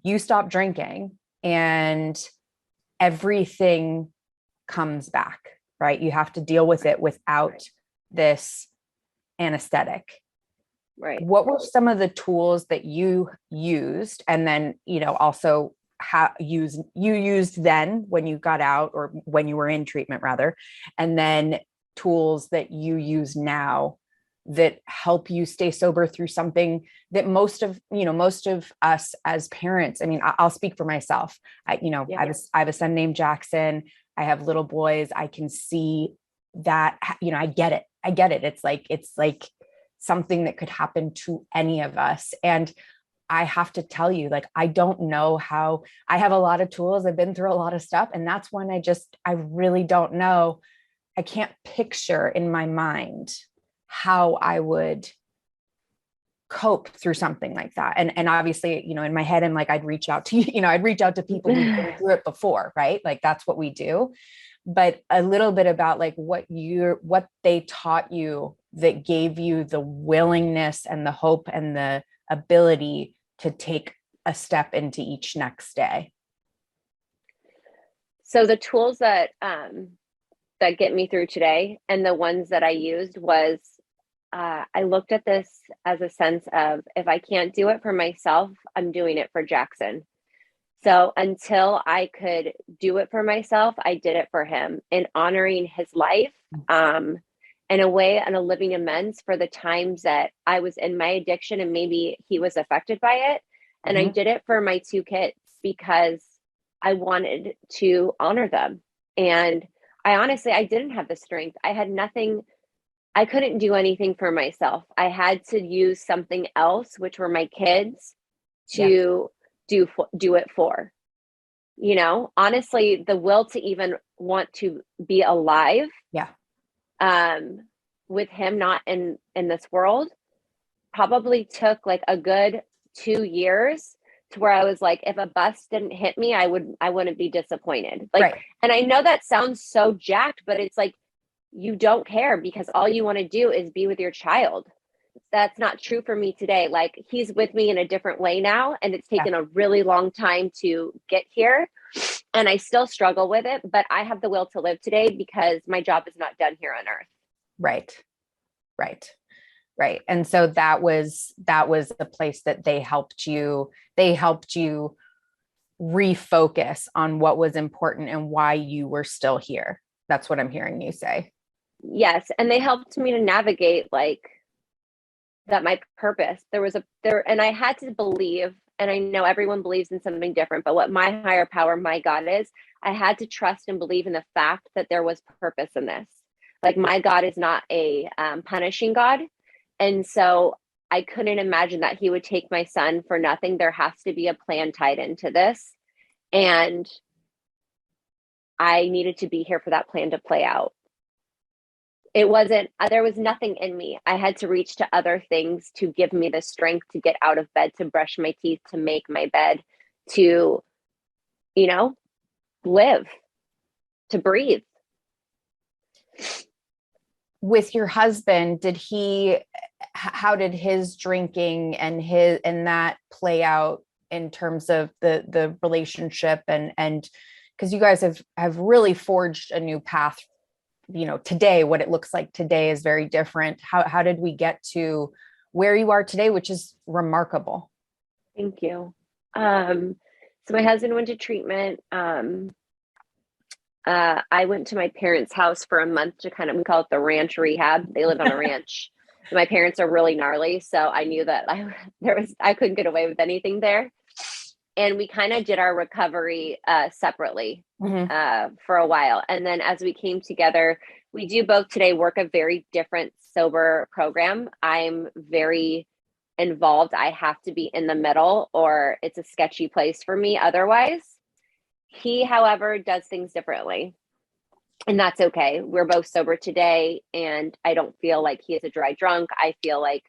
you stop drinking and everything comes back, right? You have to deal with it without this anesthetic. Right. What were some of the tools that you used, and then, also used then when you got out, or when you were in treatment rather, and then tools that you use now that help you stay sober through something that most of us as parents, I mean, I'll speak for myself. I have a son named Jackson. I have little boys. I can see that, I get it. It's like something that could happen to any of us. And I have to tell you, like, I don't know how. I have a lot of tools. I've been through a lot of stuff. And that's when I really don't know. I can't picture in my mind how I would cope through something like that. And obviously, in my head, I'm like, I'd reach out to people who've been through it before, right? Like, that's what we do. But a little bit about like what they taught you that gave you the willingness and the hope and the ability to take a step into each next day. So the tools that get me through today, and the ones that I used, was I looked at this as a sense of, if I can't do it for myself, I'm doing it for Jackson. So until I could do it for myself, I did it for him, in honoring his life, in a way, and a living amends for the times that I was in my addiction and maybe he was affected by it. And I did it for my two kids because I wanted to honor them. And I didn't have the strength. I had nothing. I couldn't do anything for myself. I had to use something else, which were my kids, to do it for. Honestly, the will to even want to be alive. Yeah. With him not in this world, probably took like a good 2 years, to where I was like, if a bus didn't hit me, I wouldn't be disappointed. Like, right. And I know that sounds so jacked, but it's like, you don't care because all you want to do is be with your child. That's not true for me today. Like, he's with me in a different way now, and it's taken a really long time to get here, and I still struggle with it, but I have the will to live today because my job is not done here on earth. Right. And so that was the place that they helped you refocus on what was important and why you were still here. That's what I'm hearing you say. Yes. And they helped me to navigate, like, that my purpose, and I had to believe, and I know everyone believes in something different, but what my higher power, my God, is, I had to trust and believe in the fact that there was purpose in this. Like, my God is not a punishing God. And so I couldn't imagine that he would take my son for nothing. There has to be a plan tied into this. And I needed to be here for that plan to play out. There was nothing in me. I had to reach to other things to give me the strength to get out of bed, to brush my teeth, to make my bed, to, live, to breathe. With your husband, how did his drinking and that play out in terms of the relationship, and because you guys have really forged a new path, today, what it looks like today is very different. How did we get to where you are today, which is remarkable? Thank you. So my husband went to treatment. I went to my parents' house for a month to we call it the ranch rehab. They live on a ranch. My parents are really gnarly, so I knew that I couldn't get away with anything there. And we kind of did our recovery separately for a while. And then as we came together, we do both today work a very different sober program. I'm very involved. I have to be in the middle, or it's a sketchy place for me otherwise. He, however, does things differently. And that's okay. We're both sober today, and I don't feel like he is a dry drunk. I feel like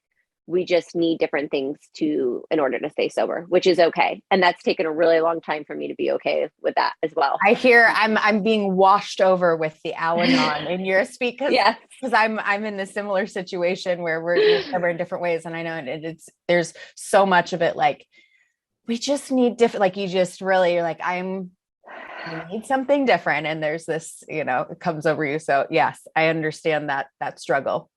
we just need different things in order to stay sober, which is okay. And that's taken a really long time for me to be okay with that as well. I hear I'm being washed over with the Al-Anon in your speak, because I'm in a similar situation where we're sober in different ways. And I know there's so much of it, like, we just need different, like you just really, you're like, I need something different. And there's this, it comes over you. So yes, I understand that struggle.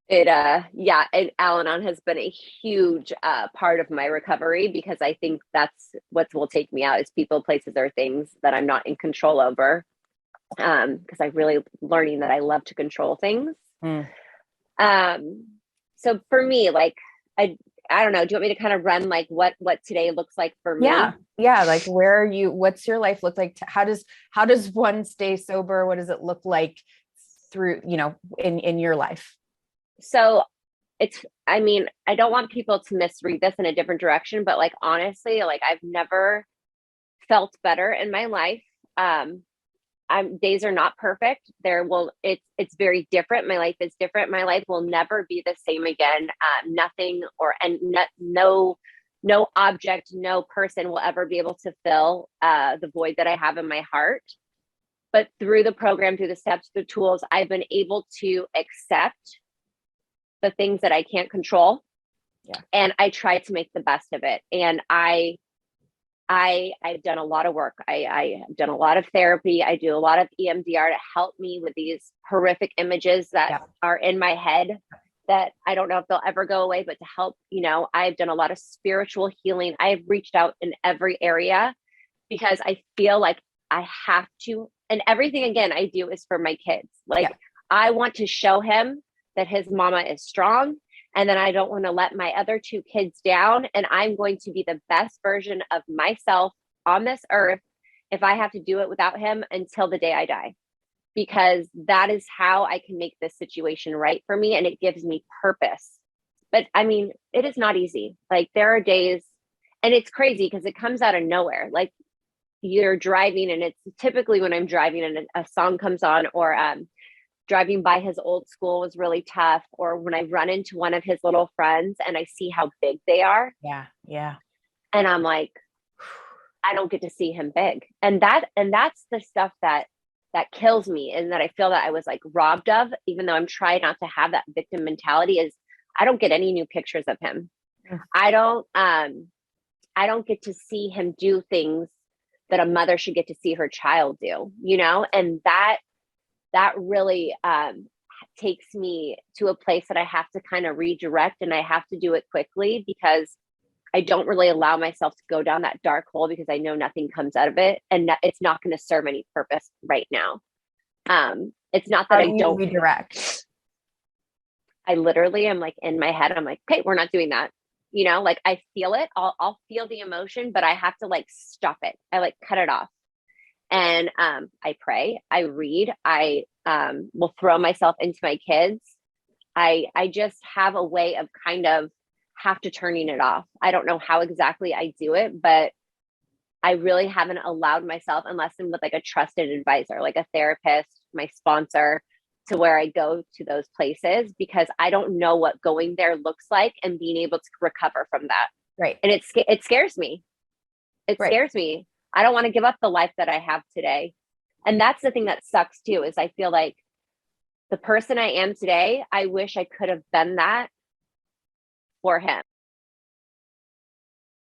Yeah, and Al-Anon has been a huge part of my recovery, because I think that's what will take me out, is people, places, or things that I'm not in control over. Because I'm really learning that I love to control things. Mm. So for me, like, I don't know, do you want me to kind of run like what today looks like for me? Yeah. Like, what's your life look like? How does one stay sober? What does it look like through, in your life? So I mean, I don't want people to misread this in a different direction, but like, honestly, like, I've never felt better in my life. Days are not perfect. It's very different. My life is different. My life will never be the same again. Nothing no object, no person will ever be able to fill the void that I have in my heart. But through the program, through the steps, the tools, I've been able to accept the things that I can't control. Yeah. And I try to make the best of it. And I've done a lot of work. I've done a lot of therapy. I do a lot of EMDR to help me with these horrific images that are in my head that I don't know if they'll ever go away, but to help, I've done a lot of spiritual healing. I've reached out in every area, because I feel like I have to, and everything again I do is for my kids. Like, I want to show him that his mama is strong, and then I don't want to let my other two kids down. And I'm going to be the best version of myself on this earth if I have to do it without him until the day I die, because that is how I can make this situation right for me. And it gives me purpose. But I mean, it is not easy. Like, there are days, and it's crazy because it comes out of nowhere. Like, you're driving, and it's typically when I'm driving and a song comes on, or driving by his old school was really tough, or when I run into one of his little friends and I see how big they are. Yeah. And I'm like, I don't get to see him big. And that's the stuff that kills me, and that I feel that I was like robbed of, even though I'm trying not to have that victim mentality, is I don't get any new pictures of him. I don't get to see him do things that a mother should get to see her child do, and that really takes me to a place that I have to kind of redirect, and I have to do it quickly, because I don't really allow myself to go down that dark hole, because I know nothing comes out of it, and it's not going to serve any purpose right now. It's not that I don't redirect. I literally am like, in my head, I'm like, okay, we're not doing that. Like, I feel it. I'll feel the emotion, but I have to like stop it. I like cut it off. And I pray, I read, I will throw myself into my kids. I just have a way of kind of have to turning it off. I don't know how exactly I do it, but I really haven't allowed myself, unless I'm with like a trusted advisor, like a therapist, my sponsor, to where I go to those places, because I don't know what going there looks like and being able to recover from that. Right. And it scares me. It scares me. I don't want to give up the life that I have today. And that's the thing that sucks too, is I feel like the person I am today, I wish I could have been that for him.